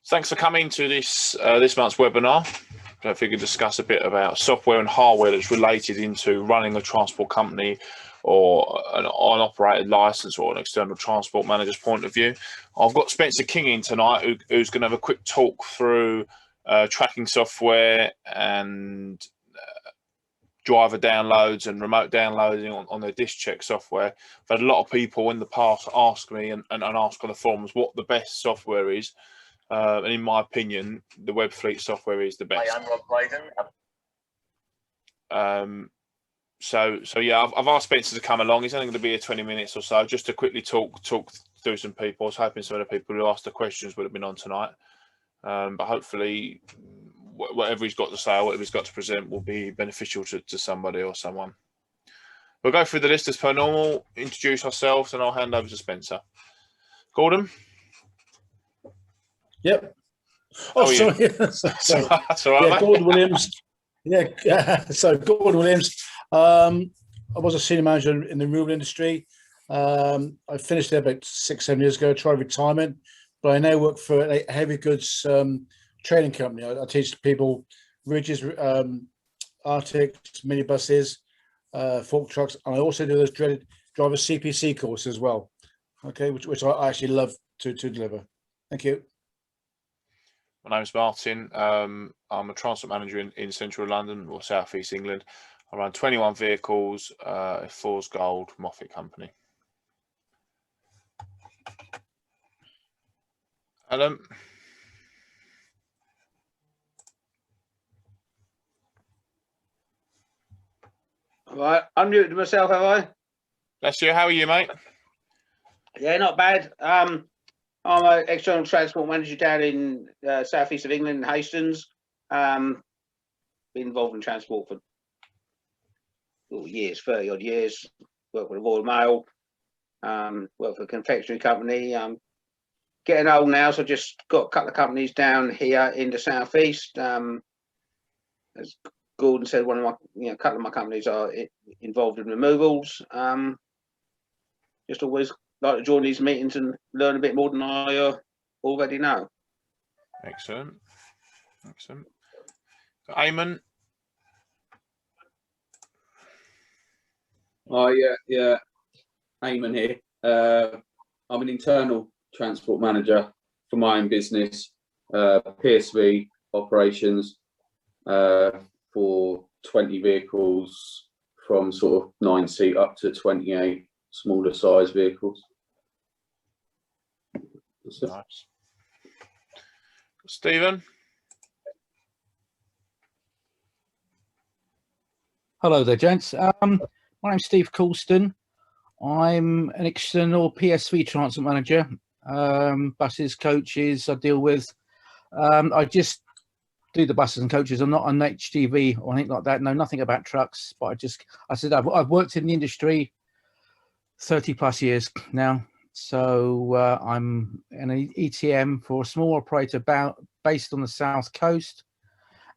Thanks for coming to this month's webinar. I figured discuss a bit about software and hardware that's related into running a transport company or an operated license or an external transport manager's point of view. I've got Spencer King in tonight who's going to have a quick talk through tracking software and driver downloads and remote downloading on their disc check software. I've had a lot of people in the past ask me and ask on the forums what the best software is. And in my opinion, the Webfleet software is the best. Hi, I'm Rob Bryden. So yeah, I've asked Spencer to come along. He's only going to be here 20 minutes or so, just to quickly talk through some people. I was hoping some of the people who asked the questions would have been on tonight. But hopefully, whatever he's got to say, or whatever he's got to present, will be beneficial to somebody or someone. We'll go through the list as per normal, introduce ourselves, and I'll hand over to Spencer. Gordon? Yep. Oh, sorry. Sorry. That's all right, mate. Gordon Williams. Yeah. So Gordon Williams. I was a senior manager in the rural industry. I finished there about 6-7 years ago. Tried retirement, but I now work for a heavy goods training company. I teach people ridges, Arctics, minibuses, fork trucks, and I also do those dreaded driver CPC course as well. Okay, which I actually love to deliver. Thank you. My name's Martin. I'm a transport manager in central London or South East England. I run 21 vehicles, a Force Gold Moffat company. Adam? All right, unmuted myself, have I? That's you. How are you, mate? Yeah, not bad. I'm an external transport manager down in southeast of England, in Hastings. Been involved in transport for years, 30-odd years. Worked for the Royal Mail. Worked for a confectionery company. Getting old now, so just got a couple of companies down here in the southeast. As Gordon said, one of my, a couple of my companies are involved in removals. Just always like to join these meetings and learn a bit more than I already know. Excellent. Eamon? Oh, yeah. Eamon here. I'm an internal transport manager for my own business, PSV operations for 20 vehicles from sort of 9-seat up to 28 smaller size vehicles. Nice. Stephen? Hello there, gents. My name's Steve Coulston. I'm an external PSV transport manager. Buses, coaches, I deal with. I just do the buses and coaches. I'm not on HGV or anything like that. Know nothing about trucks, but I said I've worked in the industry 30 plus years now. So I'm an ETM for a small operator based on the south coast,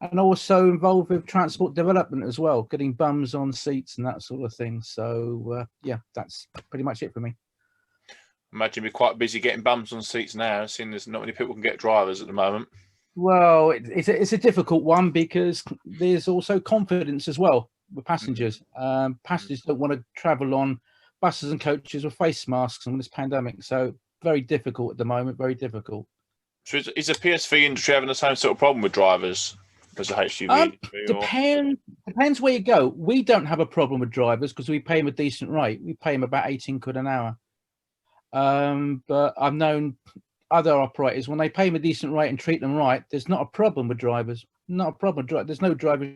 and also involved with transport development as well, getting bums on seats and that sort of thing. So yeah, that's pretty much it for me. Imagine we're quite busy getting bums on seats now, seeing there's not many people can get drivers at the moment. Well, it's a difficult one because there's also confidence as well with passengers. Passengers don't want to travel on buses and coaches with face masks on this pandemic, so very difficult at the moment. Very difficult. So is the PSV industry having the same sort of problem with drivers as the HGV? Depends where you go. We don't have a problem with drivers because we pay them a decent rate. We pay them about 18 quid an hour. But I've known other operators, when they pay them a decent rate and treat them right, there's not a problem with drivers. Not a problem. There's no driver.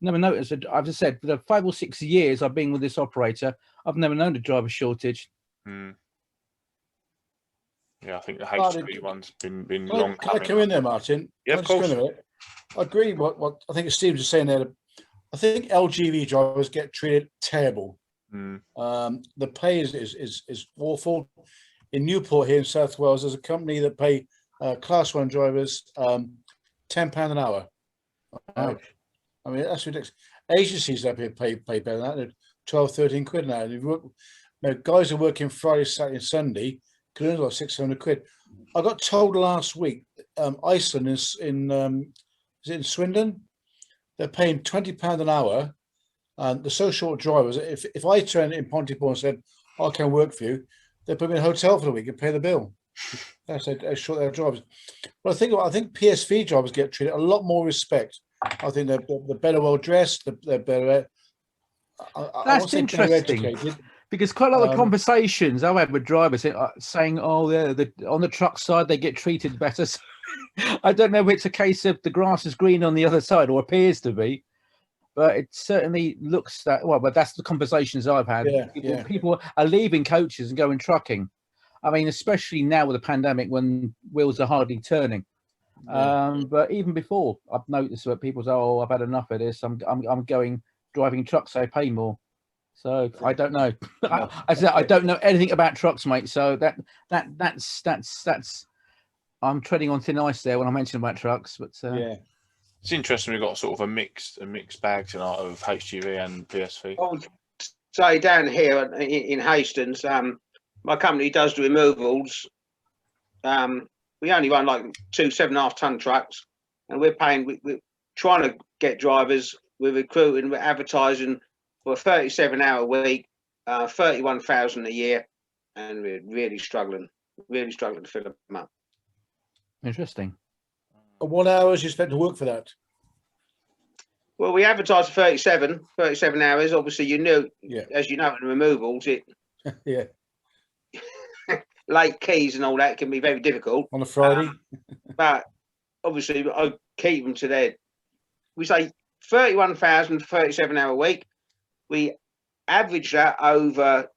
Never noticed it. I've just said for the 5 or 6 years I've been with this operator, I've never known a driver shortage. Yeah, I think the HGV one's been long. Can I come in there, Martin? Yeah, of course. I agree with what I think Steve's just saying there. I think LGV drivers get treated terrible. The pay is awful. In Newport here in South Wales, there's a company that pay class 1 drivers £10 an hour. I mean, that's ridiculous. Agencies that pay better than that. They're 12-13 quid an hour. Now, guys are working Friday, Saturday, and Sunday, could earn like 600 quid. I got told last week, Iceland is in Swindon. They're paying £20 an hour, and the so short drivers. If I turned in Pontypool and said I can work for you, they put me in a hotel for the week and pay the bill. That's how short their drivers. But I think PSV drivers get treated a lot more respect. I think they're better well dressed. They're better. That's interesting. Educated. Because quite a lot of conversations I've had with drivers saying, "Oh, on the truck side they get treated better." So I don't know if it's a case of the grass is green on the other side, or appears to be, but it certainly looks that well. But that's the conversations I've had. People are leaving coaches and going trucking. I mean, especially now with the pandemic, when wheels are hardly turning. But even before, I've noticed that people say, "Oh, I've had enough of this. I'm going driving trucks. So I pay more." So I don't know. I said I don't know anything about trucks, mate. So that's I'm treading on thin ice there when I mention about trucks. But it's interesting. We've got sort of a mixed bag tonight of HGV and PSV. I would say down here in Hastings, my company does the removals. We only run like 2 7.5 ton trucks, and we're trying to get drivers. We're recruiting, we're advertising for a 37-hour week, 31,000 a year, and we're really struggling to fill them up. Interesting. What hours you spent to work for that? Well, we advertised for 37 hours. Obviously, as you know, in removals, late keys and all that can be very difficult on a Friday. But obviously, I keep them to we say 31,000 37-hour week. We average that over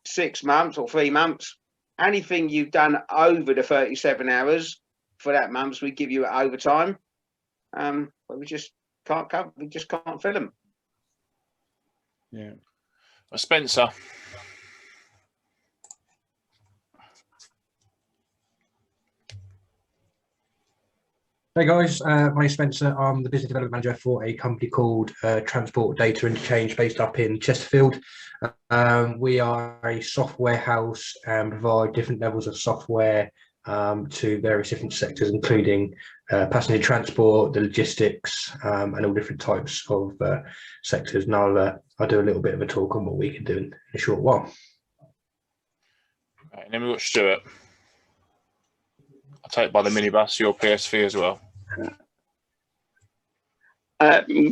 6 months or 3 months. Anything you've done over the 37 hours for that month, we give you it overtime. But we just can't cover. We just can't fill them. Yeah. Spencer. Hey guys, my name's Spencer. I'm the business development manager for a company called Transport Data Interchange based up in Chesterfield. We are a software house and provide different levels of software to various different sectors, including passenger transport, the logistics, and all different types of sectors. And I'll do a little bit of a talk on what we can do in a short while. Right, and then we've got Stuart. I'll take by the minibus, your PSV as well.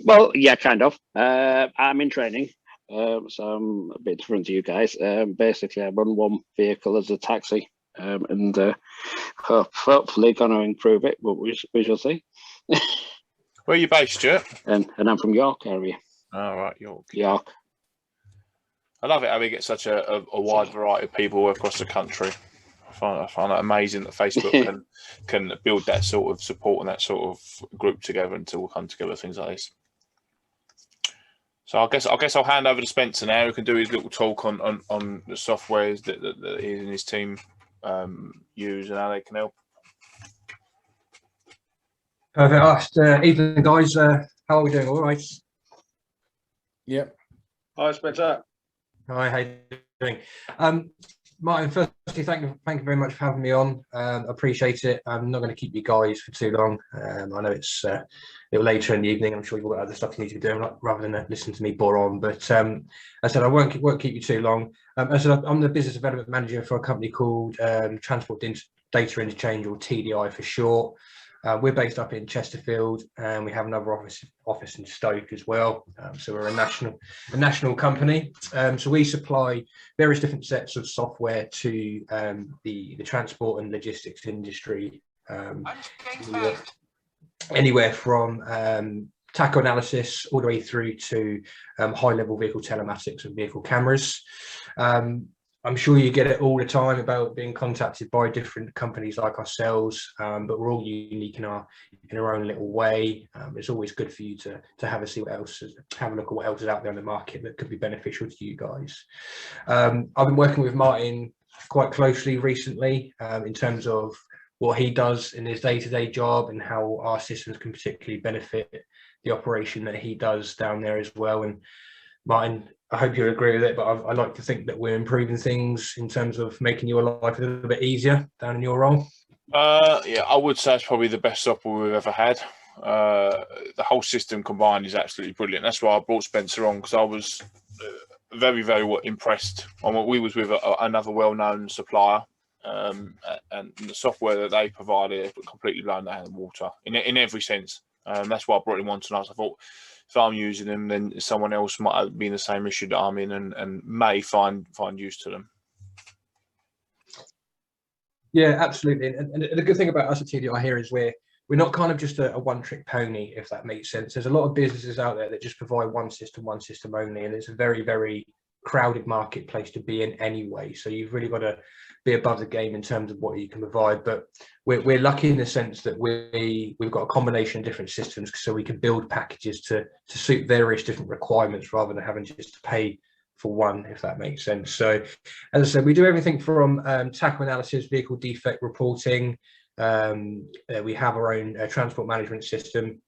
Well, yeah, kind of. I'm in training, so I'm a bit different to you guys. Basically, I run one vehicle as a taxi, and hopefully going to improve it, but we shall see. Where are you based, Stuart? And I'm from York area. Oh, right, York. York. I love it how we get such a wide variety of people across the country. I find that amazing that Facebook can build that sort of support and that sort of group together and to all come together, things like this. So I guess I'll hand over to Spencer now, who can do his little talk on the softwares that he and his team use and how they can help. Perfect. Evening, guys. How are we doing? All right. Yep. Hi, Spencer. Hi. How you doing? Martin, firstly, thank you very much for having me on. Appreciate it. I'm not going to keep you guys for too long. I know it's a little later in the evening. I'm sure you've got other stuff you need to be doing rather than listen to me bore on. But as I said, I won't keep you too long. As I said, I'm the business development manager for a company called Transport Data Interchange, or TDI for short. We're based up in Chesterfield, and we have another office in Stoke as well. So we're a national company. So we supply various different sets of software to the transport and logistics industry. Anywhere from tacho analysis all the way through to high-level vehicle telematics and vehicle cameras. I'm sure you get it all the time about being contacted by different companies like ourselves, but we're all unique in our own little way. It's always good for you to have a look at what else is out there on the market that could be beneficial to you guys. I've been working with Martin quite closely recently in terms of what he does in his day-to-day job and how our systems can particularly benefit the operation that he does down there as well. And Martin, I hope you'll agree with it, but I like to think that we're improving things in terms of making your life a little bit easier down in your role. Yeah, I would say it's probably the best software we've ever had. The whole system combined is absolutely brilliant. That's why I brought Spencer on, because I was very, very impressed on what we was with another well-known supplier, and the software that they provided completely blown that out of the water in every sense. That's why I brought him on tonight. I thought if I'm using them, then someone else might be in the same issue that I'm in, and may find use to them. Yeah, absolutely. And the good thing about us at TDI here is we're not kind of just a one-trick pony, if that makes sense. There's a lot of businesses out there that just provide one system only, and it's a very, very crowded marketplace to be in anyway. So you've really got to be above the game in terms of what you can provide. But we're lucky in the sense that we've got a combination of different systems, so we can build packages to suit various different requirements rather than having just to pay for one, if that makes sense. So as I said, we do everything from tackle analysis, vehicle defect reporting. We have our own transport management system,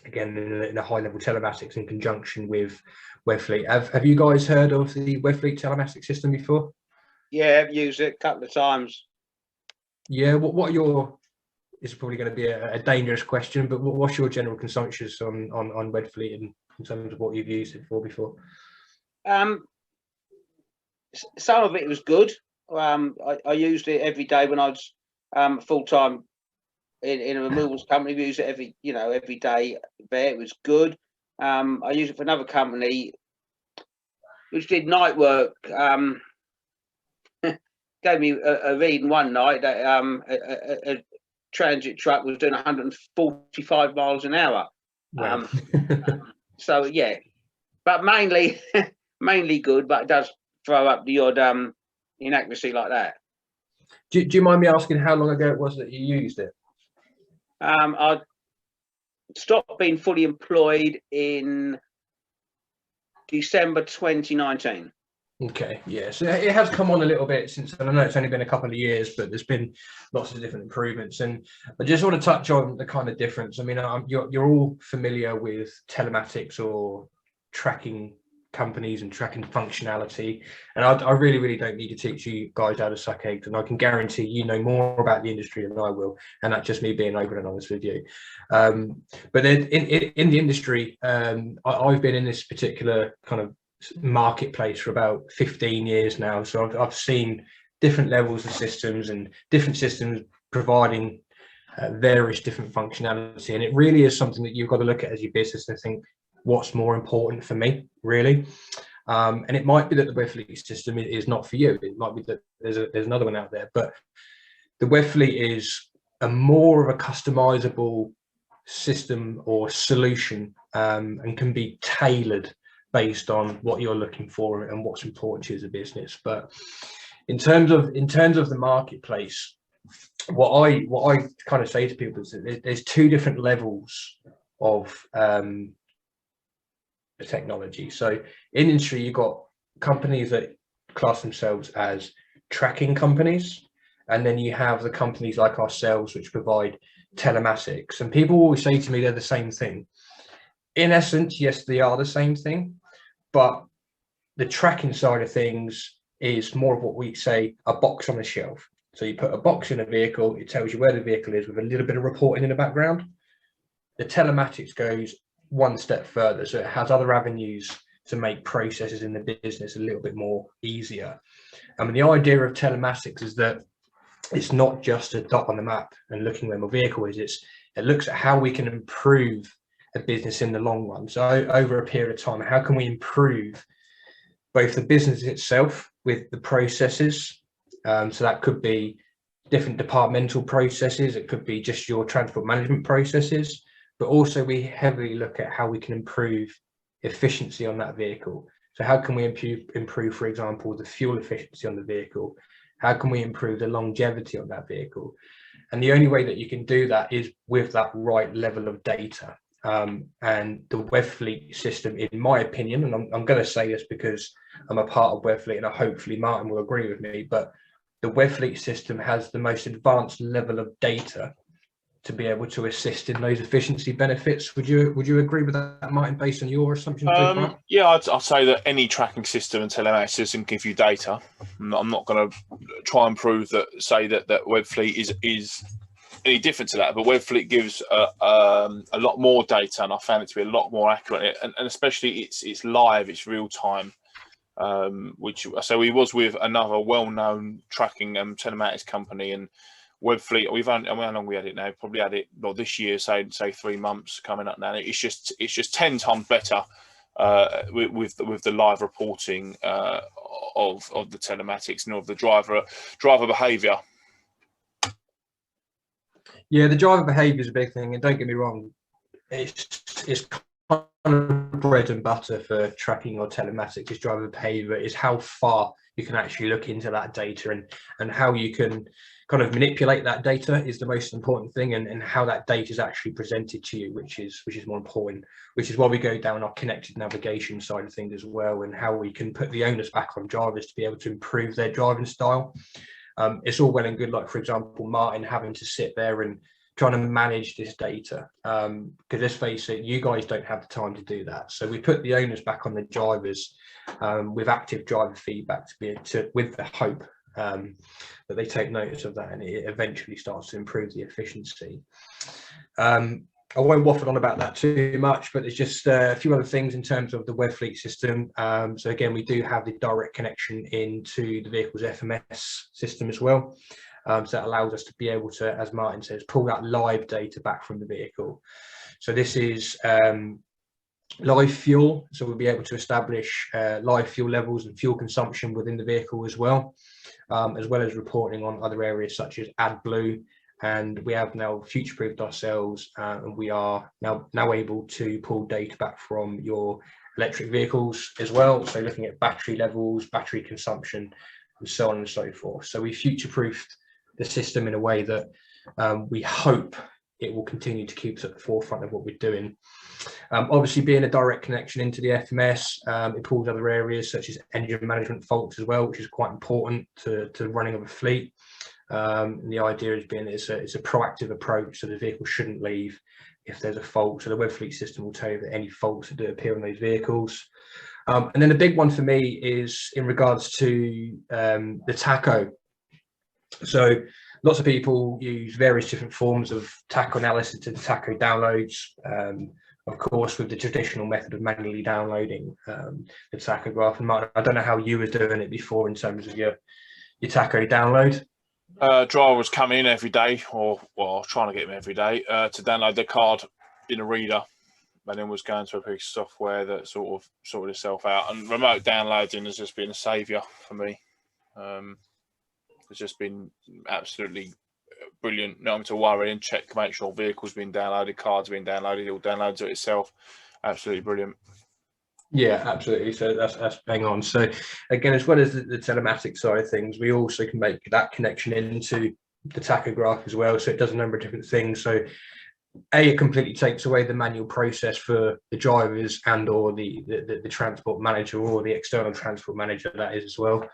again in a high level telematics in conjunction with Webfleet. Have you guys heard of the Webfleet telematics system before? Yeah, I've used it a couple of times. Yeah, what are your, it's probably going to be a dangerous question, but what's your general consumptions on Webfleet in terms of what you've used it for before? Some of it was good. I used it every day when I was full time in a removals company. We used it every day there. It was good. I used it for another company which did night work. Gave me a reading one night that a transit truck was doing 145 miles an hour. Wow. So yeah, but mainly good, but it does throw up the odd inaccuracy like that. Do you mind me asking how long ago it was that you used it? I stopped being fully employed in December 2019. Okay, yeah, so it has come on a little bit since, and I know it's only been a couple of years, but there's been lots of different improvements. And I just want to touch on the kind of difference. I mean, you're all familiar with telematics or tracking companies and tracking functionality, and I really, really don't need to teach you guys how to suck eggs, and I can guarantee you know more about the industry than I will, and that's just me being open and honest with you. But then in the industry, I've been in this particular kind of marketplace for about 15 years now, so I've seen different levels of systems and different systems providing various different functionality, and it really is something that you've got to look at as your business and think, what's more important for me, really? And it might be that the Webfleet system is not for you. It might be that there's another one out there, but the Webfleet is a more of a customizable system or solution, and can be tailored based on what you're looking for and what's important to you as a business. But in terms of the marketplace, what I kind of say to people is that there's two different levels of the technology. So in industry, you've got companies that class themselves as tracking companies, and then you have the companies like ourselves which provide telematics. And people always say to me they're the same thing. In essence, yes, they are the same thing, but the tracking side of things is more of what we say a box on a shelf. So you put a box in a vehicle, it tells you where the vehicle is with a little bit of reporting in the background. The telematics goes one step further, so it has other avenues to make processes in the business a little bit more easier. I mean, the idea of telematics is that it's not just a dot on the map and looking where my vehicle is. It looks at how we can improve a business in the long run. So over a period of time, how can we improve both the business itself with the processes? So that could be different departmental processes. It could be just your transport management processes, but also we heavily look at how we can improve efficiency on that vehicle. So how can we improve, for example, the fuel efficiency on the vehicle? How can we improve the longevity on that vehicle? And the only way that you can do that is with that right level of data. And the Webfleet system, in my opinion, and I'm going to say this because I'm a part of Webfleet, and hopefully Martin will agree with me, but the Webfleet system has the most advanced level of data to be able to assist in those efficiency benefits. Would you agree with that, Martin, based on your assumptions so far? Yeah, I'd say that any tracking system and telematics system give you data. I'm not going to try and prove that, say that Webfleet is any different to that, but Webfleet gives a lot more data, and I found it to be a lot more accurate, and especially it's live, it's real time. Which so we was with another well-known tracking telematics company, and Webfleet. We've only, how long we had it now? Probably had it this year, say 3 months coming up now. It's just 10 times better with the live reporting of the telematics and of the driver behaviour. Yeah, the driver behaviour is a big thing, and don't get me wrong, it's kind of bread and butter for tracking or telematics. Is driver behaviour, is how far you can actually look into that data, and how you can kind of manipulate that data is the most important thing, and how that data is actually presented to you, which is more important, which is why we go down our connected navigation side of things as well, and how we can put the onus back on drivers to be able to improve their driving style. It's all well and good, like for example, Martin having to sit there and trying to manage this data, because let's face it, you guys don't have the time to do that. So we put the onus back on the drivers with active driver feedback with the hope that they take notice of that, and it eventually starts to improve the efficiency. I won't waffle on about that too much, but there's just a few other things in terms of the Webfleet system. So again, we do have the direct connection into the vehicle's FMS system as well. So that allows us to be able to, as Martin says, pull that live data back from the vehicle. So this is live fuel. So we'll be able to establish live fuel levels and fuel consumption within the vehicle as well as reporting on other areas such as AdBlue. And we have now future-proofed ourselves, and we are now able to pull data back from your electric vehicles as well. So looking at battery levels, battery consumption, and so on and so forth. So we future-proofed the system in a way that we hope it will continue to keep us at the forefront of what we're doing. Obviously, being a direct connection into the FMS, it pulls other areas such as engine management faults as well, which is quite important to running of a fleet. And the idea is being it's a proactive approach, so the vehicle shouldn't leave if there's a fault. So the Webfleet system will tell you that any faults that do appear on those vehicles. And then the big one for me is in regards to the tacho. So lots of people use various different forms of tacho analysis to the tacho downloads. Of course, with the traditional method of manually downloading the tachograph. And Martin, I don't know how you were doing it before in terms of your tacho download. Drivers come in every day, or trying to get them every day, to download their card in a reader, and then was going to a piece of software that sort of sorted itself out. And remote downloading has just been a saviour for me. It's just been absolutely brilliant. Not having to worry and check, make sure vehicles been downloaded, cards been downloaded, it all downloads it itself. Absolutely brilliant. Yeah, absolutely. So that's bang on. So again, as well as the telematics side of things, we also can make that connection into the tachograph as well. So it does a number of different things. So it completely takes away the manual process for the drivers and or the transport manager or the external transport manager, that is as well.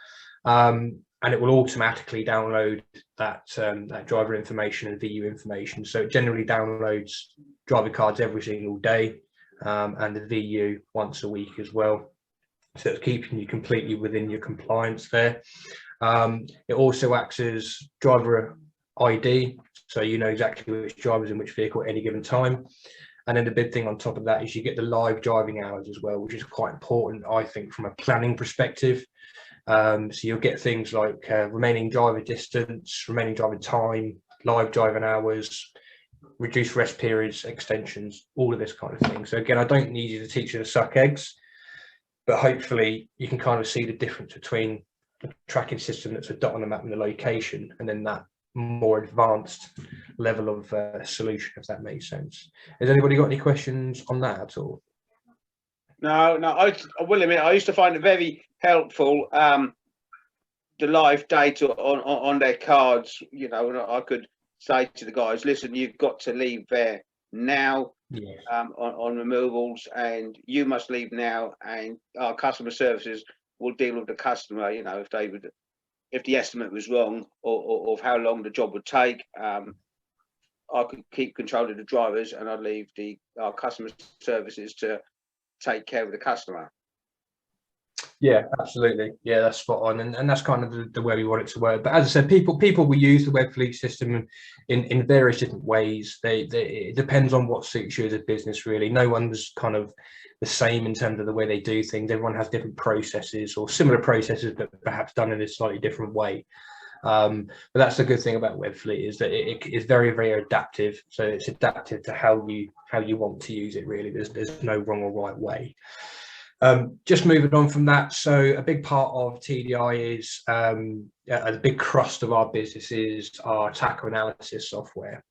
And it will automatically download that driver information and VU information. So it generally downloads driver cards every single day, and the VU once a week as well. So it's keeping you completely within your compliance there. It also acts as driver ID, so you know exactly which driver's in which vehicle at any given time. And then the big thing on top of that is you get the live driving hours as well, which is quite important, I think, from a planning perspective. So you'll get things like remaining driver distance, remaining driver time, live driving hours, reduced rest periods, extensions, all of this kind of thing. So again, I don't need you to teach you to suck eggs, but hopefully you can kind of see the difference between the tracking system that's a dot on the map and the location, and then that more advanced level of solution, if that makes sense. Has anybody got any questions on that at all? No, I will admit, I used to find it very helpful, the live data on their cards. You know, I could say to the guys, listen, you've got to leave there now. Yeah. On removals, and you must leave now, and our customer services will deal with the customer, you know, if the estimate was wrong, or of how long the job would take. I could keep control of the drivers, and I'd leave our customer services to take care of the customer. Yeah, absolutely. Yeah, that's spot on, and that's kind of the way we want it to work. But as I said, people will use the web fleet system in various different ways. It depends on what suits you as a business, really. No one's kind of the same in terms of the way they do things. Everyone has different processes or similar processes, but perhaps done in a slightly different way. But that's the good thing about Webfleet, is that it is very, very adaptive. So it's adaptive to how you want to use it, really. There's no wrong or right way. Just moving on from that, so a big part of TDI is a big crust of our business is our taco analysis software.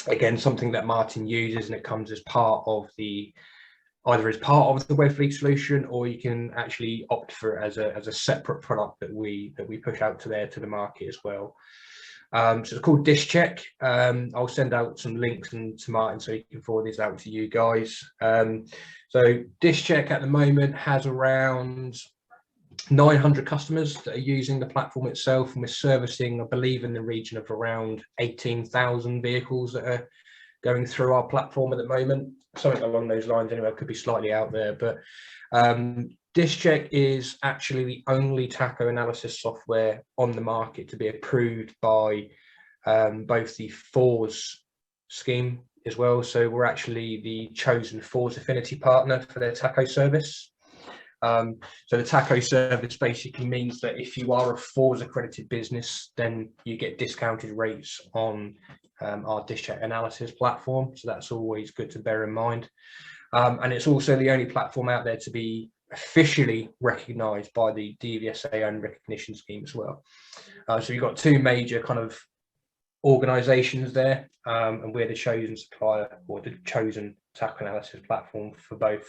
Again, something that Martin uses, and it comes as part of either as part of the Webfleet solution, or you can actually opt for it as a separate product that we push out to the market as well. So it's called Dish Check. I'll send out some links to Martin so he can forward these out to you guys. So Dish Check at the moment has around 900 customers that are using the platform itself, and we're servicing, I believe, in the region of around 18,000 vehicles that are going through our platform at the moment. Something along those lines anyway. It could be slightly out there, but Dish Check is actually the only taco analysis software on the market to be approved by both the FORS scheme as well. So we're actually the chosen FORS affinity partner for their taco service. So the taco service basically means that if you are a FORS accredited business, then you get discounted rates on our Dish Check analysis platform. So that's always good to bear in mind. And it's also the only platform out there to be officially recognised by the DVSA own recognition scheme as well. So you've got two major kind of organisations there, and we're the chosen supplier, or the chosen taco analysis platform for both.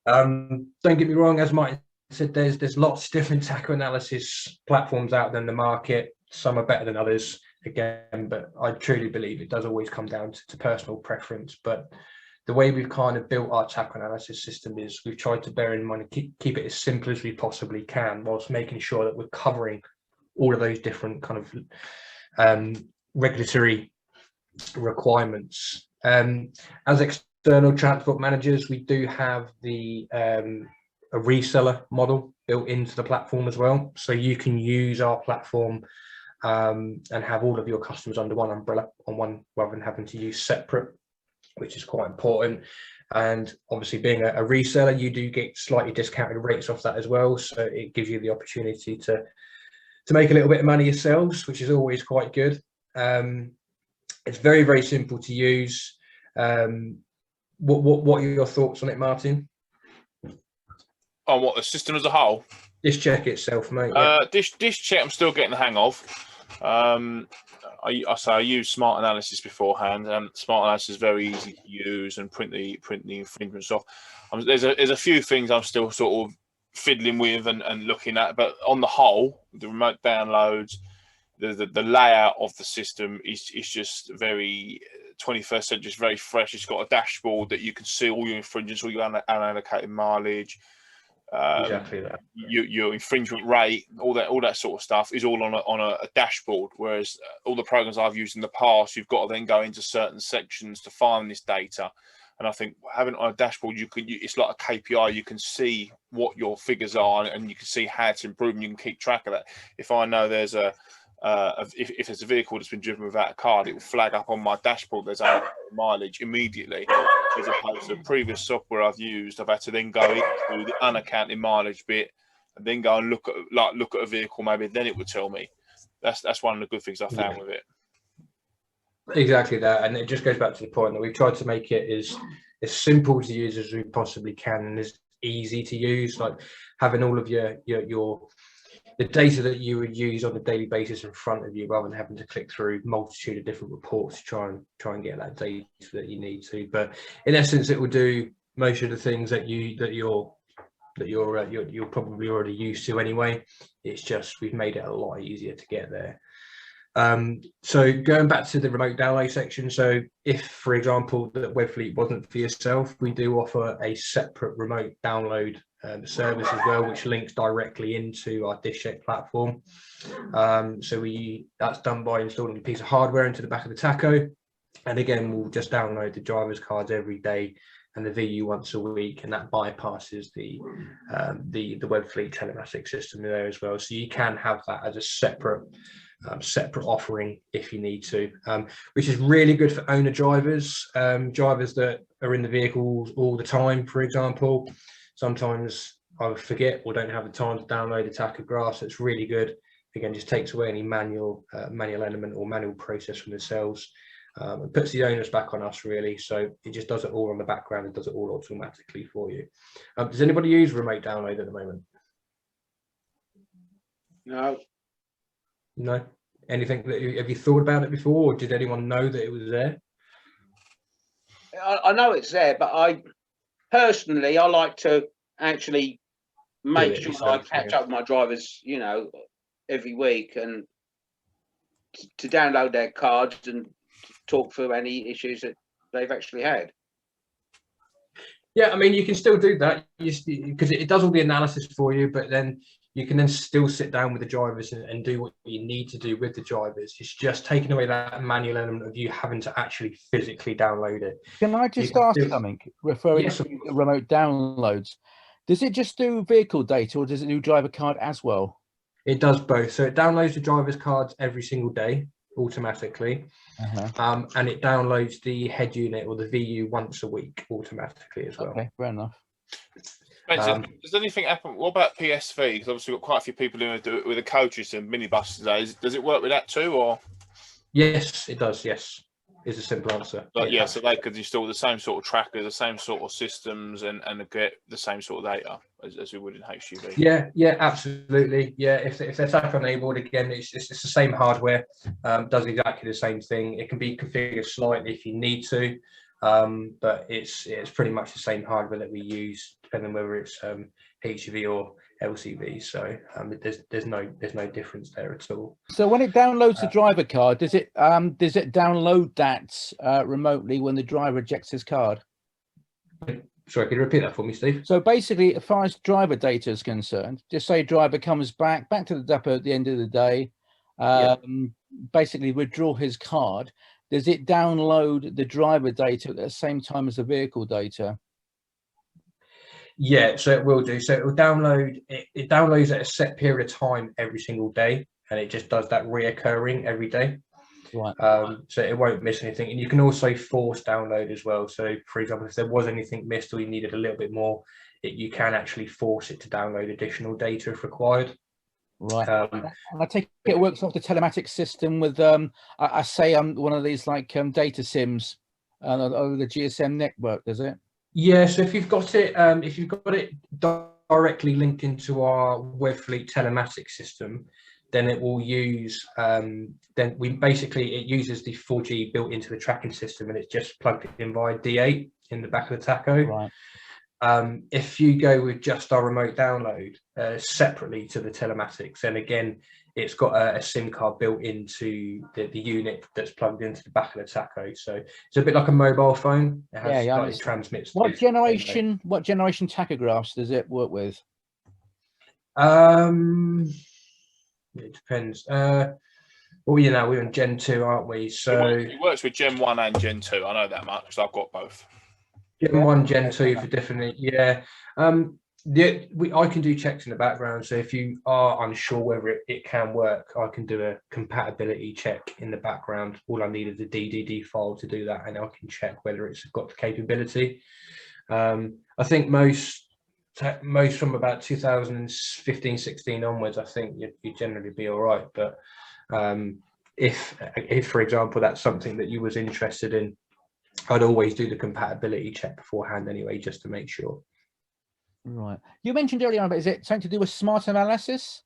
Don't get me wrong, as Martin said, there's lots of different taco analysis platforms out there in the market. Some are better than others, again, but I truly believe it does always come down to personal preference. But the way we've kind of built our taco analysis system is we've tried to bear in mind and keep it as simple as we possibly can, whilst making sure that we're covering all of those different kind of regulatory requirements. As external transport managers, we do have a reseller model built into the platform as well. So you can use our platform and have all of your customers under one umbrella on one, rather than having to use separate, which is quite important. And obviously, being a reseller, you do get slightly discounted rates off that as well. So it gives you the opportunity to make a little bit of money yourselves, which is always quite good. It's very, very simple to use. What are your thoughts on it, Martin? On what, the system as a whole? Dish Check itself, mate. Yeah. Dish Check, I'm still getting the hang of. I use Smart Analysis beforehand, and Smart Analysis is very easy to use and print the infringements off. There's a few things I'm still sort of fiddling with and looking at, but on the whole, the remote downloads, the layout of the system is just very 21st century. It's very fresh. It's got a dashboard that you can see all your infringements, all your unallocated mileage. Exactly that. Your infringement rate, all that sort of stuff is all on a dashboard. Whereas all the programs I've used in the past, you've got to then go into certain sections to find this data. And I think having it on a dashboard, it's like a KPI. You can see what your figures are, and you can see how to improve, and you can keep track of that. If I know there's if there's a vehicle that's been driven without a card, it will flag up on my dashboard there's a mileage immediately, as opposed to previous software I've used. I've had to then go into the unaccounted mileage bit and then go and look at a vehicle, maybe then it would tell me. That's one of the good things I found with it. Exactly that, and it just goes back to the point that we've tried to make it as simple to use as we possibly can, and as easy to use, like having all of the data that you would use on a daily basis in front of you, rather than having to click through a multitude of different reports to try and get that data that you need to. But in essence, it will do most of the things that you're probably already used to anyway. It's just we've made it a lot easier to get there. So going back to the remote download section, so if, for example, that Webfleet wasn't for yourself, we do offer a separate remote download service as well, which links directly into our dish check platform. So that's done by installing a piece of hardware into the back of the tacho, and again we'll just download the driver's cards every day and the VU once a week, and that bypasses the Webfleet telematics system there as well. So you can have that as a separate offering if you need to, which is really good for owner drivers, drivers that are in the vehicles all the time. For example, sometimes I forget or don't have the time to download the tachograph, so it's really good. Again, just takes away any manual element or manual process from the cells. It puts the onus back on us, really. So it just does it all on the background and does it all automatically for you. Does anybody use remote download at the moment? No. No. Anything that have you thought about it before, or did anyone know that it was there? I know it's there, but I personally like to actually make sure that I catch up with my drivers, you know, every week, and to download their cards and talk through any issues that they've actually had. Yeah, I mean, you can still do that because it does all the analysis for you, but then you can then still sit down with the drivers and do what you need to do with the drivers. It's just taking away that manual element of you having to actually physically download it. Can I just ask something referring to remote downloads? Does it just do vehicle data, or does it do driver card as well? It does both. So it downloads the driver's cards every single day automatically, and it downloads the head unit or the VU once a week automatically as well. Okay, fair enough. Does anything happen? What about PSV? Because obviously we've got quite a few people who do it with the coaches and minibuses today. Does it work with that too, or? Yes, it does. Yes, is a simple answer. But yeah, so they could install the same sort of tracker, the same sort of systems, and get the same sort of data as we would in HGV. Yeah, absolutely. Yeah, if they're taco enabled, again, it's the same hardware, does exactly the same thing. It can be configured slightly if you need to, but it's pretty much the same hardware that we use, depending whether it's HGV or LCV. So there's no difference there at all. So when it downloads the driver card, does it download that remotely when the driver ejects his card? Sorry, can you repeat that for me, Steve? So basically, as far as driver data is concerned, just say driver comes back to the depot at the end of the day, basically withdraw his card. Does it download the driver data at the same time as the vehicle data? Yeah, so it will do. So it will download. It downloads at a set period of time every single day, and it just does that reoccurring every day. Right. So it won't miss anything, and you can also force download as well. So, for example, if there was anything missed or you needed a little bit more, you can actually force it to download additional data if required. Right. And I take it works off the telematics system with I say one of these like data sims over the GSM network, does it? Yeah. So if you've got it directly linked into our Webfleet telematics system, then it will use it uses the 4G built into the tracking system, and it's just plugged in via D8 in the back of the tacho. Right. If you go with just our remote download separately to the telematics, then again it's got a SIM card built into the unit that's plugged into the back of the tacho. So it's a bit like a mobile phone. It has, it transmits. What generation tachographs does it work with? It depends. Well, we're in Gen 2, aren't we? So it works with Gen 1 and Gen 2. I know that much because I've got both. Gen 1, Gen 2 for different. Yeah. I can do checks in the background. So if you are unsure whether it can work, I can do a compatibility check in the background. All I need is a DDD file to do that, and I can check whether it's got the capability. I think most from about 2015-16 onwards, I think you'd generally be all right. But if for example that's something that you was interested in, I'd always do the compatibility check beforehand anyway, just to make sure. Right. You mentioned earlier on, but is it something to do with smart analysis?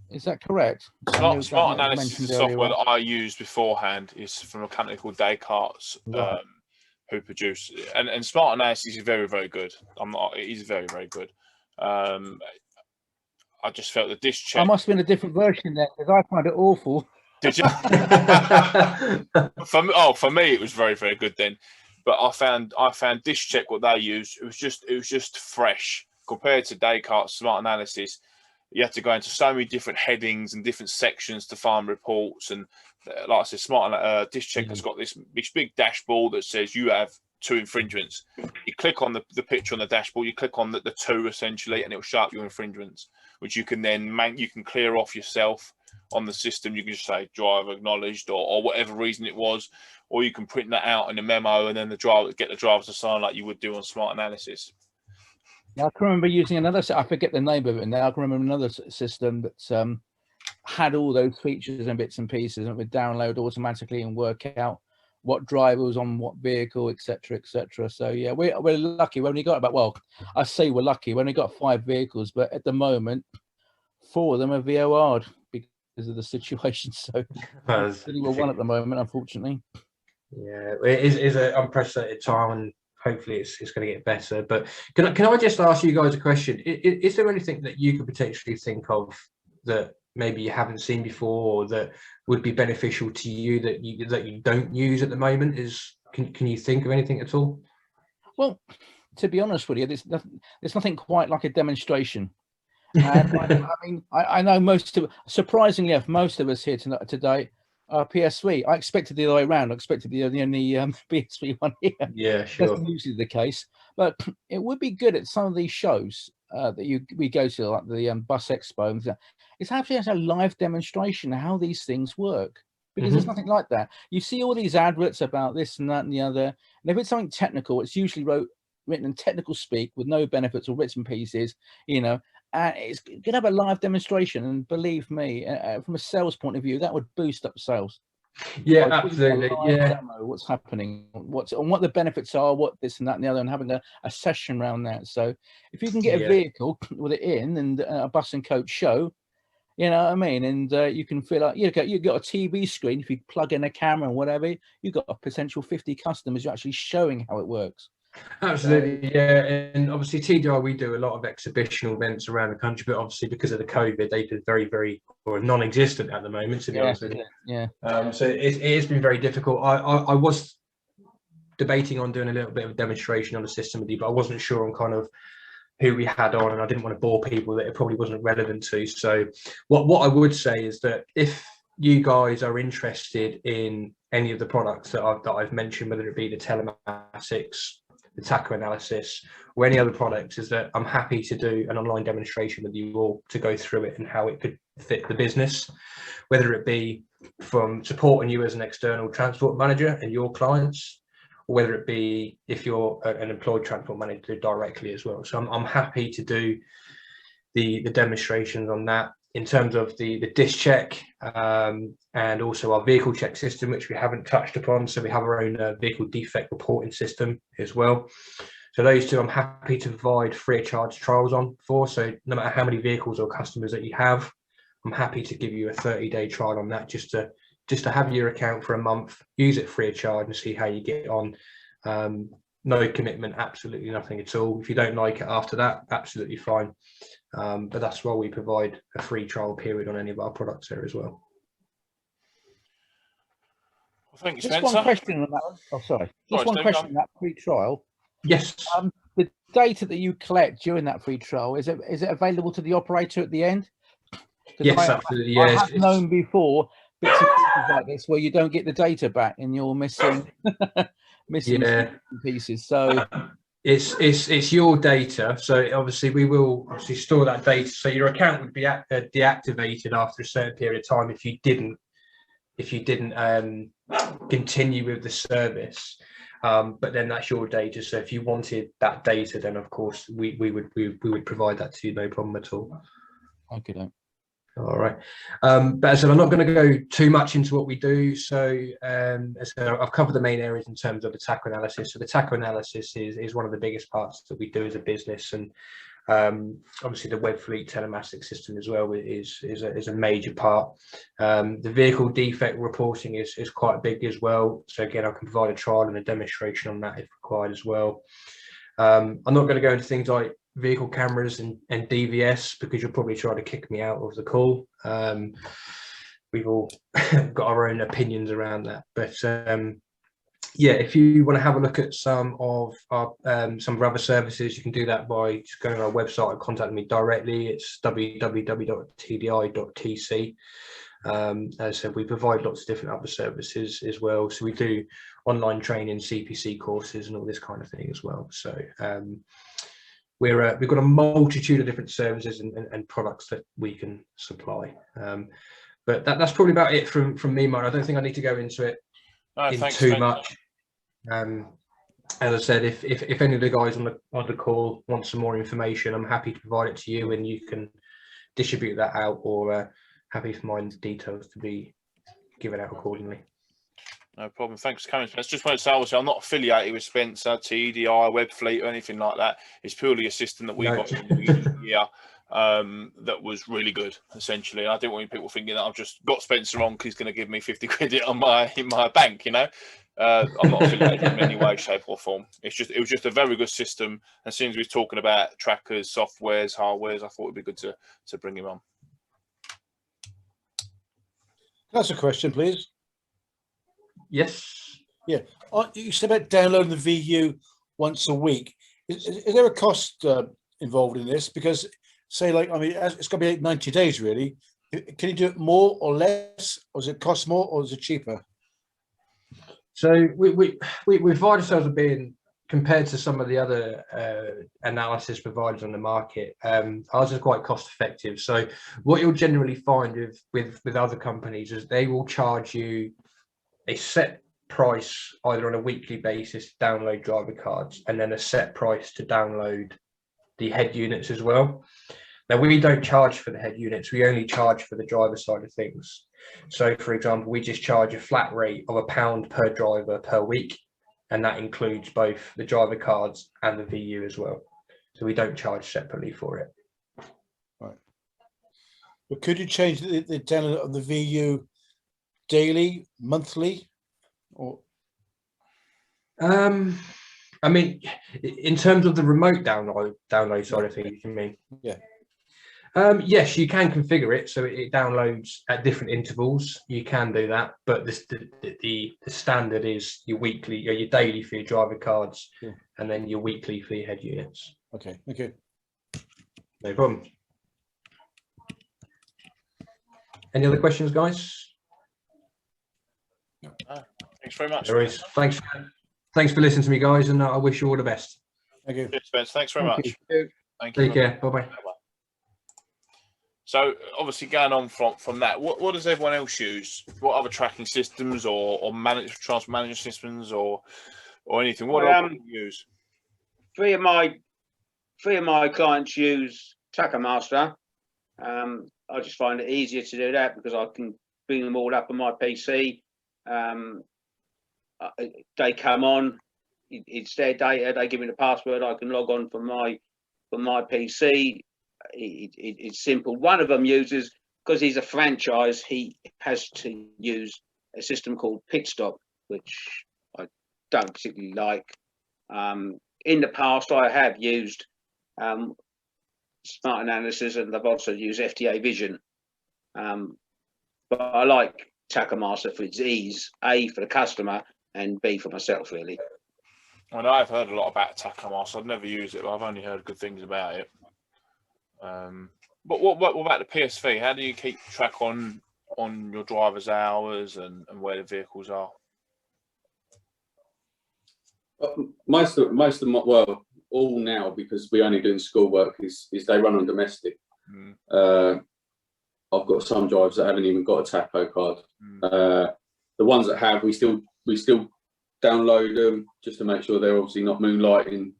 Is that correct? Smart analysis is the software that I used beforehand. Is from a company called Descartes. Right. Who produce and smart analysis is very, very good. It is very, very good. I just felt the dish check. I must have been a different version there because I find it awful. Did you? For me, it was very, very good then. But I found dish check what they used. It was just fresh. compared to Descartes smart analysis, you have to go into so many different headings and different sections to find reports. And like I said, smart dish checker's got this big dashboard that says you have 2 infringements. You click on the picture on the dashboard, you click on the 2 essentially, and it'll show up your infringements, which you can then you can clear off yourself on the system. You can just say driver acknowledged or whatever reason it was, or you can print that out in a memo and then get the driver to sign like you would do on smart analysis. Yeah, I can remember using another. I forget the name of it now. I can remember another system that had all those features and bits and pieces, and it would download automatically and work out what driver was on what vehicle, etc., etc. So yeah, we're lucky. We only got about, well, I say we're lucky. We only got 5 vehicles, but at the moment, 4 of them are VOR'd because of the situation. So we're 1 at the moment, unfortunately. Yeah, it is an unprecedented time, and hopefully it's going to get better. But can I just ask you guys a question? Is there anything that you could potentially think of that maybe you haven't seen before, or that would be beneficial to you that you don't use at the moment? Can you think of anything at all? Well, to be honest with you, there's nothing quite like a demonstration. And I know surprisingly enough, most of us here today are PSV. I expected the other way around. I expected the only PSV one here. Yeah, sure. That's usually the case, but it would be good at some of these shows that we go to, like the Bus Expo, and it's actually a live demonstration of how these things work, because there's nothing like that. You see all these adverts about this and that and the other, and if it's something technical, it's usually written in technical speak with no benefits or bits and pieces, and it's going to have a live demonstration. And believe me, from a sales point of view, that would boost up sales. Yeah, absolutely. Yeah, demo, what's happening, what the benefits are, what this and that and the other, and having a session around that. So if you can get a vehicle with it in and a bus and coach show, you know what I mean, and you can feel like you got a TV screen. If you plug in a camera and whatever, you've got a potential 50 customers you're actually showing how it works. Absolutely, yeah. And obviously TDI, we do a lot of exhibitional events around the country, but obviously because of the COVID, they've been very, very or non-existent at the moment, to be honest with you. Yeah. So it has been very difficult. I was debating on doing a little bit of a demonstration on the system with you, but I wasn't sure on kind of who we had on, and I didn't want to bore people that it probably wasn't relevant to. So what I would say is that if you guys are interested in any of the products that I've mentioned, whether it be the telematics, the taco analysis, or any other products, is that I'm happy to do an online demonstration with you all to go through it and how it could fit the business, whether it be from supporting you as an external transport manager and your clients, or whether it be if you're an employed transport manager directly as well. So I'm happy to do the demonstrations on that. In terms of the disc check and also our vehicle check system, which we haven't touched upon. So we have our own vehicle defect reporting system as well. So those 2 I'm happy to provide free of charge trials on for. So no matter how many vehicles or customers that you have, I'm happy to give you a 30-day trial on that, just to have your account for a month, use it free of charge and see how you get on. No commitment, absolutely nothing at all. If you don't like it after that, absolutely fine. But that's why we provide a free trial period on any of our products there as well. Well, thank you, Just Spencer. one question on that. Oh, sorry. Just one question on that free trial. Yes. The data that you collect during that free trial, is it available to the operator at the end? Yes, absolutely. Yeah, I have known before bits and pieces like this where you don't get the data back and you're missing pieces. So it's your data. So obviously we will store that data. So your account would be deactivated after a certain period of time if you didn't continue with the service. But then that's your data. So if you wanted that data, then of course we would provide that to you, no problem at all. Okay. All right. But as I said, I'm not going to go too much into what we do. So as I said, I've covered the main areas in terms of the taco analysis. So the taco analysis is one of the biggest parts that we do as a business. And obviously the web fleet telematics system as well is a major part. The vehicle defect reporting is quite big as well. So again, I can provide a trial and a demonstration on that if required as well. I'm not going to go into things like vehicle cameras and DVS because you'll probably try to kick me out of the call. We've all got our own opinions around that, but yeah, if you want to have a look at some of our other services, you can do that by just going to our website and contacting me directly. It's www.tdi.tc. As I said, we provide lots of different other services as well. So we do online training, CPC courses, and all this kind of thing as well. So we've got a multitude of different services and products that we can supply. But that's probably about it from me, Mark. I don't think I need to go into it too much. As I said, if any of the guys on the call want some more information, I'm happy to provide it to you, and you can distribute that out, or happy for my details to be given out accordingly. No problem. Thanks for coming, Spencer. Just wanted to say, obviously, I'm not affiliated with Spencer, TDI, Webfleet, or anything like that. It's purely a system that we got in the beginning of the year that was really good, essentially. I didn't want people thinking that I've just got Spencer on because he's going to give me 50 quid in my bank, you know. I'm not affiliated in any way, shape, or form. It was just a very good system. As soon as we were talking about trackers, softwares, hardwares, I thought it'd be good to bring him on. That's a question, please. Yes. Yeah. You said about downloading the VU once a week. Is there a cost involved in this? Because say, like, I mean, it's got to be 90 days, really. Can you do it more or less, or does it cost more, or is it cheaper? So we pride ourselves as being, compared to some of the other analysis providers on the market, ours is quite cost effective. So what you'll generally find with other companies is they will charge you a set price either on a weekly basis to download driver cards, and then a set price to download the head units as well. Now, we don't charge for the head units, we only charge for the driver side of things. So for example, we just charge a flat rate of £1 per driver per week, and that includes both the driver cards and the VU as well. So we don't charge separately for it. Right. But could you change the download of the VU daily, monthly, or? I mean, in terms of the remote download side of things, you mean? Yeah. Yes, you can configure it so it downloads at different intervals. You can do that, but the standard is your weekly or your daily for your driver cards, and then your weekly for your head units. Okay, okay. No problem. Any other questions, guys? Thanks very much. There is. Thanks for listening to me, guys, and I wish you all the best. Thank you. Cheers, Spence. Thanks very much. Thank you. Take care. Bye-bye. So obviously going on from that, what does everyone else use? What other tracking systems or transport management systems or anything? What do you use? Three of my clients use Tackamaster. I just find it easier to do that because I can bring them all up on my PC. They come on, it's their data. They give me the password. I can log on from my PC. It's simple. One of them uses, because he's a franchise, he has to use a system called Pitstop, which I don't particularly like. In the past, I have used Smart Analysis, and I've also used FTA Vision. But I like Tackamaster for its ease, A, for the customer, and B, for myself, really. Well, I've heard a lot about Tackamaster. I've never used it, but I've only heard good things about it. But what about the PSV? How do you keep track on your driver's hours and where the vehicles are? Most of my, well, all now, because we're only doing schoolwork, is they run on domestic. I've got some drivers that haven't even got a taco card. The ones that have, we still download them just to make sure they're obviously not moonlighting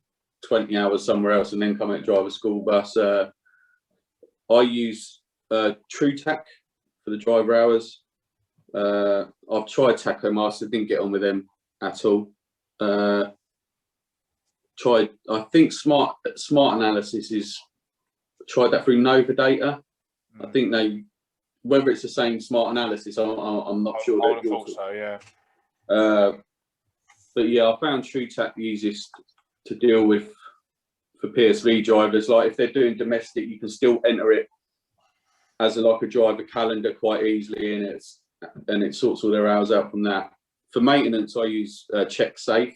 20 hours somewhere else and then come and drive a school bus. I use TrueTac for the driver hours. I've tried Tacomaster, didn't get on with them at all. Tried, I think Smart Analysis is tried that through Nova Data. I think whether it's the same Smart Analysis, I'm not sure. I would have thought so, yeah. But yeah, I found TrueTac the easiest to deal with for PSV drivers. Like if they're doing domestic, you can still enter it as like a driver calendar quite easily, and it sorts all their hours out from that. for maintenance, I use Check Safe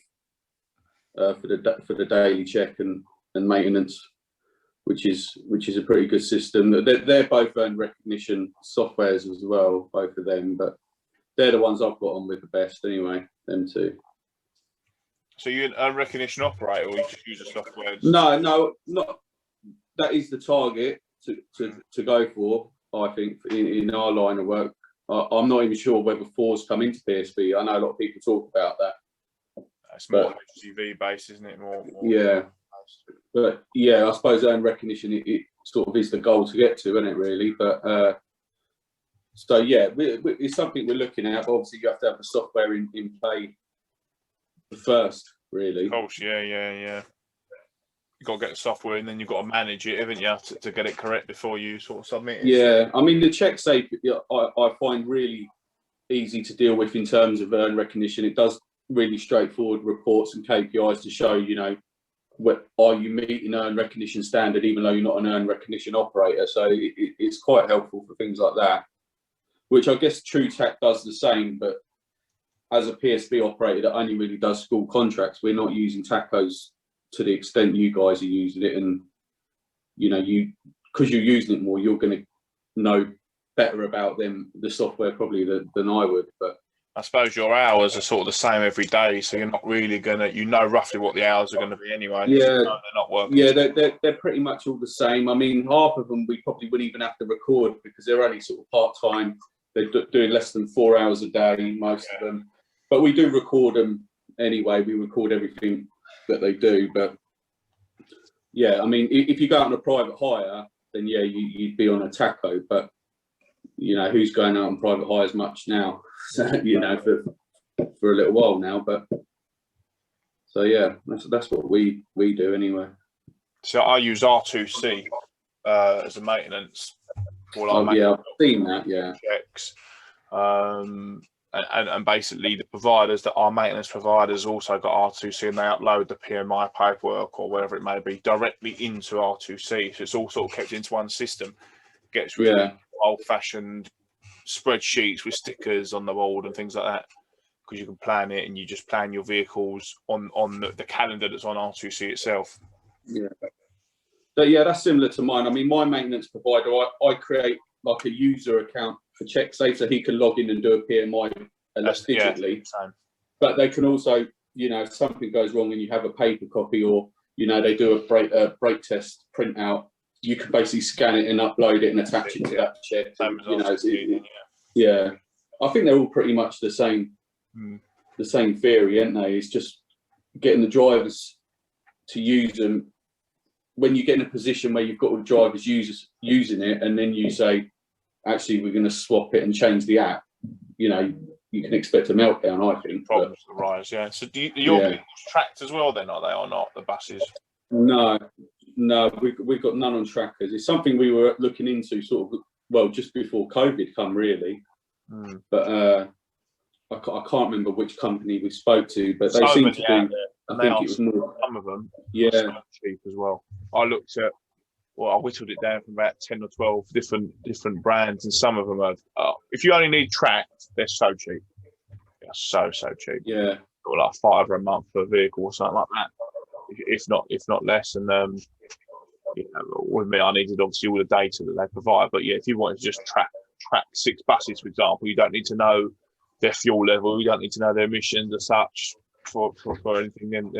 for the daily check and maintenance, which is a pretty good system. They're both earned recognition softwares as well, both of them, but they're the ones I've got on with the best anyway. Them two. So you're an earned recognition operator, or you just use the software? No, not. That is the target to go for. I think in our line of work, I'm not even sure whether 4's come into PSV. I know a lot of people talk about that. It's more HGV based, isn't it? More yeah. But yeah, I suppose earned recognition it sort of is the goal to get to, isn't it? Really, but so yeah, it's something we're looking at. But obviously, you have to have the software in play first, really. Of course, yeah. You've got to get the software, and then you've got to manage it, haven't you, to get it correct before you sort of submit it. Yeah, I mean the Check Safe, I find really easy to deal with in terms of earned recognition. It does really straightforward reports and KPIs to show, are you meeting earned recognition standard, even though you're not an earned recognition operator. So it's quite helpful for things like that, which I guess TrueTac does the same, but as a PSV operator that only really does school contracts, we're not using TACos to the extent you guys are using it. And, because you're using it more, you're going to know better about the software probably than I would. But I suppose your hours are sort of the same every day, so you're not really gonna, roughly what the hours are going to be anyway. Yeah, they're not working. Yeah, they're pretty much all the same. I mean, half of them we probably wouldn't even have to record because they're only sort of part time. They're doing less than 4 hours a day, most of them. But we do record them anyway. We record everything that they do. But yeah, I mean, if you go out on a private hire, then yeah, you'd be on a TACO. But who's going out on private hires much now? So, for a little while now. But so yeah, that's what we do anyway. So I use R2C as a maintenance. Yeah, I've seen that. Yeah. Checks. And basically the providers that are maintenance providers also got R2C, and they upload the PMI paperwork or whatever it may be directly into R2C. So it's all sort of kept into one system. Gets rid of old-fashioned spreadsheets with stickers on the board and things like that, because you can plan it and you just plan your vehicles on the calendar that's on R2C itself. Yeah. But yeah, that's similar to mine. I mean, my maintenance provider, I create like a user account for CheckSafe so he can log in and do a PMI digitally. Same. But they can also, if something goes wrong and you have a paper copy, or they do a brake test printout, you can basically scan it and upload it and attach it to that check. Yeah, I think they're all pretty much the same. The same theory, aren't they? It's just getting the drivers to use them. When you get in a position where you've got all the drivers using it, and then you say, actually, we're going to swap it and change the app, you can expect a meltdown, I think. Problems arise, yeah. So do your vehicles tracked as well then, are they, or not, the buses? No, we've got none on trackers. It's something we were looking into just before COVID come, really. But I can't remember which company we spoke to, but they seem to be. I think it was more. Some of them, yeah, so cheap as well. I looked at, I whittled it down from about 10 or 12 different brands, and some of them are. If you only need tracked, they're so cheap. They're so cheap. Yeah, or like £5 a month for a vehicle or something like that, if not less. And with me, I needed obviously all the data that they provide. But yeah, if you wanted to just track 6 buses, for example, you don't need to know their fuel level, you don't need to know their emissions as such for anything. Then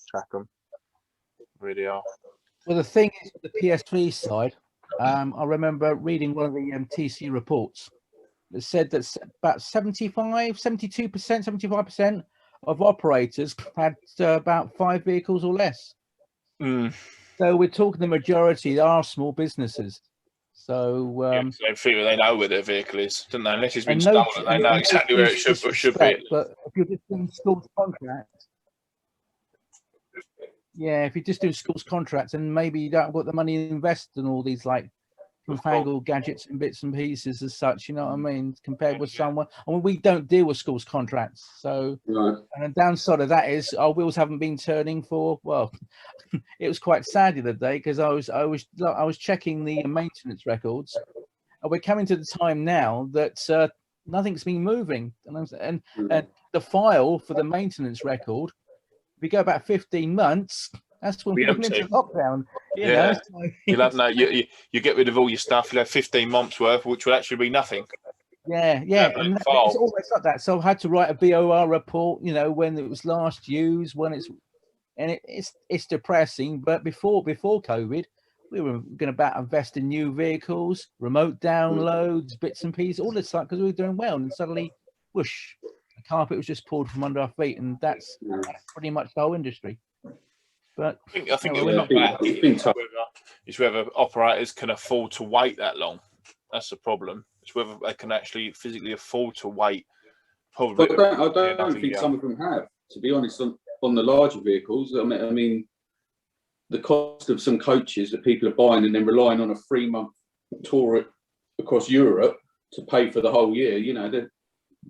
track them. Really are. Well, the thing is, the PSV side, I remember reading one of the TC reports that said that about 75% of operators had about 5 vehicles or less. So we're talking the majority are small businesses. So they know where their vehicle is, don't they? Unless it's been stolen, they know exactly where it should be. But if you're just doing schools contracts, if you're just doing schools contracts, and maybe you don't got the money to invest in all these like fangled gadgets and bits and pieces as such, you know what I mean? Compared with someone, we don't deal with schools contracts, so and the downside of that is our wheels haven't been turning for it was quite sad the other day, because I was checking the maintenance records, and we're coming to the time now that nothing's been moving. And the file for the maintenance record, if you go back 15 months, that's when we went into lockdown. You know, so you'll have you get rid of all your stuff. You'll have 15 months worth, which will actually be nothing. Yeah, and it's always like that. So I had to write a BOR report, you know, when it was last used, it's depressing. But before COVID, we were going to invest in new vehicles, remote downloads, bits and pieces, all this stuff, because we were doing well. And suddenly, whoosh, the carpet was just pulled from under our feet, and that's pretty much the whole industry. But I think it's been tough. It's whether operators can afford to wait that long. That's the problem. It's whether they can actually physically afford to wait. Probably. But I don't think some of them have, to be honest, on the larger vehicles. I mean, the cost of some coaches that people are buying and then relying on a 3-month tour across Europe to pay for the whole year, you know,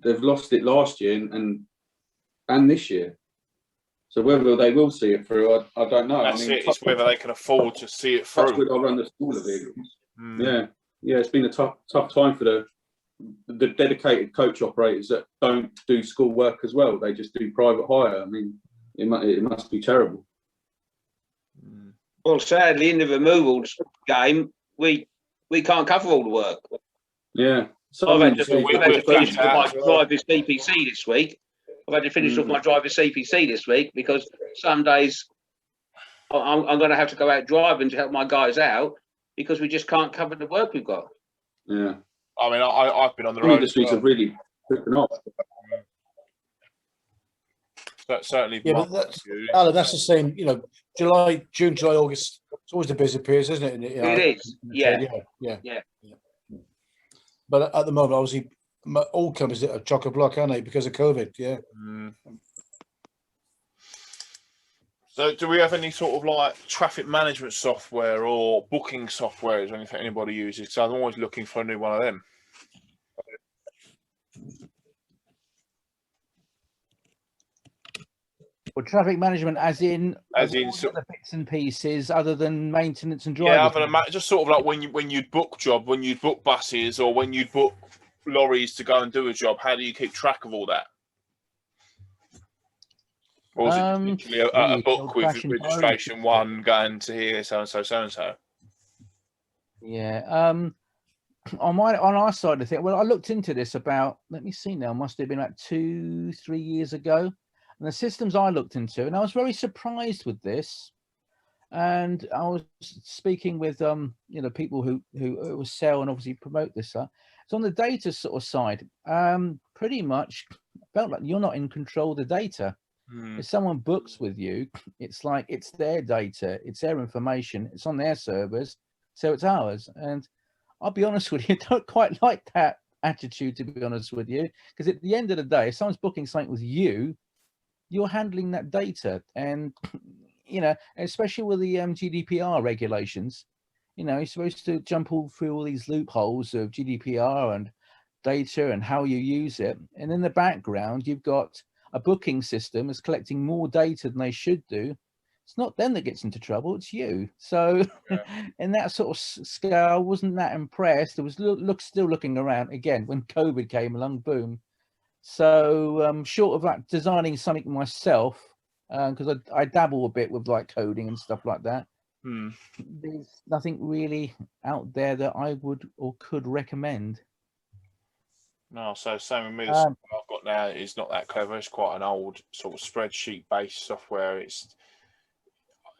they've lost it last year and this year. So whether they will see it through, I don't know. That's it's whether they can afford to see it through. That's where I run the smaller vehicles. Yeah, it's been a tough time for the dedicated coach operators that don't do school work as well. They just do private hire. I mean, it must be terrible. Well, sadly, in the removals game, we can't cover all the work. Yeah. So I've had to finish off my driver's CPC this week. I've had to finish off my driver's CPC this week because some days I'm going to have to go out driving to help my guys out because we just can't cover the work we've got. Yeah. I mean, I've been on the road. Industries have really taken off. But certainly, yeah, but Alan, that's the same. You know, June, July, August. It's always the busy periods, isn't it? It is. Yeah. But at the moment, obviously, all companies are chock-a-block, aren't they, because of COVID? Yeah. So, do we have any sort of like traffic management software or booking software? Is there anything anybody uses? So I'm always looking for a new one of them. Well, traffic management, as in the bits and pieces, other than maintenance and driving. Yeah, other than just sort of like when you'd book buses, or when you'd book lorries to go and do a job. How do you keep track of all that? Or is it literally a book with registration one going to here, so and so, so and so? Yeah. On our side of things, well, I looked into this about, let me see now, must have been like 2-3 years ago. And the systems I looked into, and I was very surprised with this. And I was speaking with people who sell and obviously promote this. It's on the data sort of side. Pretty much felt like you're not in control of the data. If someone books with you, it's like it's their data, it's their information, it's on their servers, so it's ours. And I'll be honest with you, I don't quite like that attitude, to be honest with you, because at the end of the day, if someone's booking something with you, you're handling that data. And especially with the GDPR regulations, you're supposed to jump all through all these loopholes of GDPR and data and how you use it. And in the background, you've got a booking system that's collecting more data than they should do. It's not them that gets into trouble, it's you. So in that sort of scale, I wasn't that impressed. It was still looking around again when COVID came along, boom. So short of like designing something myself, because I dabble a bit with like coding and stuff like that. There's nothing really out there that I would or could recommend. No, so same with me. The software I've got now is not that clever. It's quite an old sort of spreadsheet-based software. It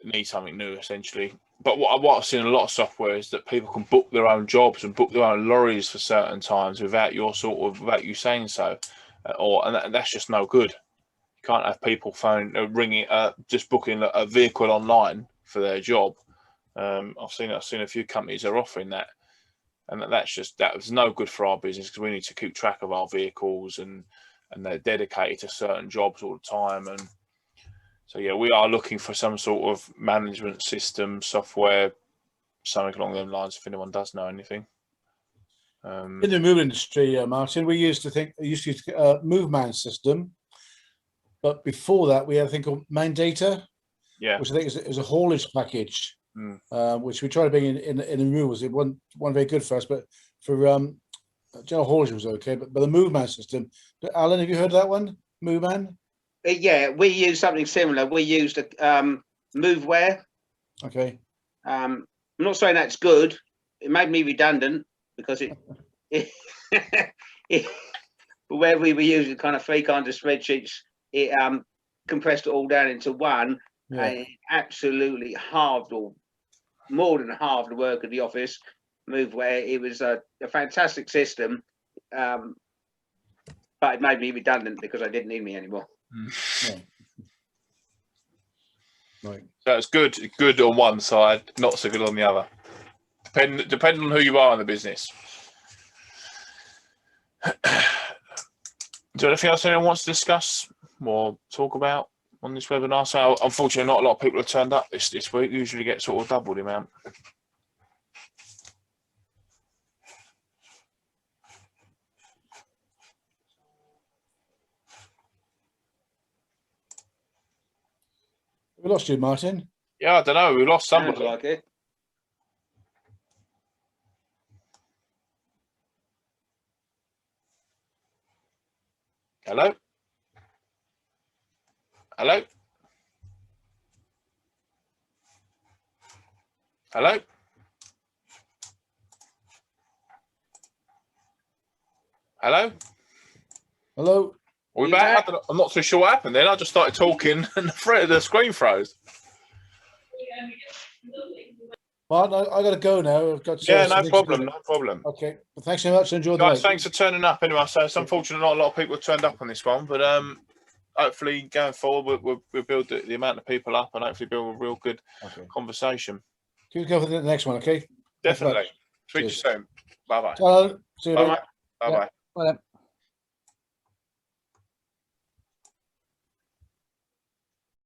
needs something new, essentially. But what I've seen in a lot of software is that people can book their own jobs and book their own lorries for certain times without you saying so, and that's just no good. You can't have people ringing, just booking a vehicle online for their job. I've seen a few companies are offering that. And that was no good for our business, because we need to keep track of our vehicles and they're dedicated to certain jobs all the time. And so, yeah, we are looking for some sort of management system, software, something along those lines, if anyone does know anything. In the move industry, Martin, we used to use a MoveMan system. But before that, we had a thing called Main Data, which I think is a haulage package. Which we try to bring in the removals. It wasn't very good for us, but for General haulage was okay, but the MoveMan system. Alan, have you heard of that one? MoveMan. Yeah, we used something similar. We used a MoveWare. Okay. I'm not saying that's good. It made me redundant because where we were using kind of 3 kinds of spreadsheets, it compressed it all down into one, and it absolutely halved, or more than halved, the work of the office. MoveWare. It was a fantastic system, but it made me redundant because they didn't need me anymore. Yeah. Right. So it's good on one side, not so good on the other. Depending on who you are in the business. Is there anything else anyone wants to discuss or talk about on this webinar? So unfortunately, not a lot of people have turned up this week. Usually get sort of double the amount. We lost you, Martin. Yeah, I don't know. We lost somebody. Sounds like it. Hello? Hello? Hello? Hello? Hello. Are we You back? back? I'm not too sure what happened then. I just started talking and the screen froze. Martin, I got to go now. I've got Yeah, no something to problem. do. No problem. Okay. Well, thanks so much. Enjoy the Guys, night. thanks for turning up anyway. So it's unfortunate not a lot of people have turned up on this one, but hopefully going forward we'll build the amount of people up and hopefully build a real good conversation. Keep going for the next one, okay? Definitely. Speak to you soon. Bye bye. See you. Bye bye. Bye bye. Bye.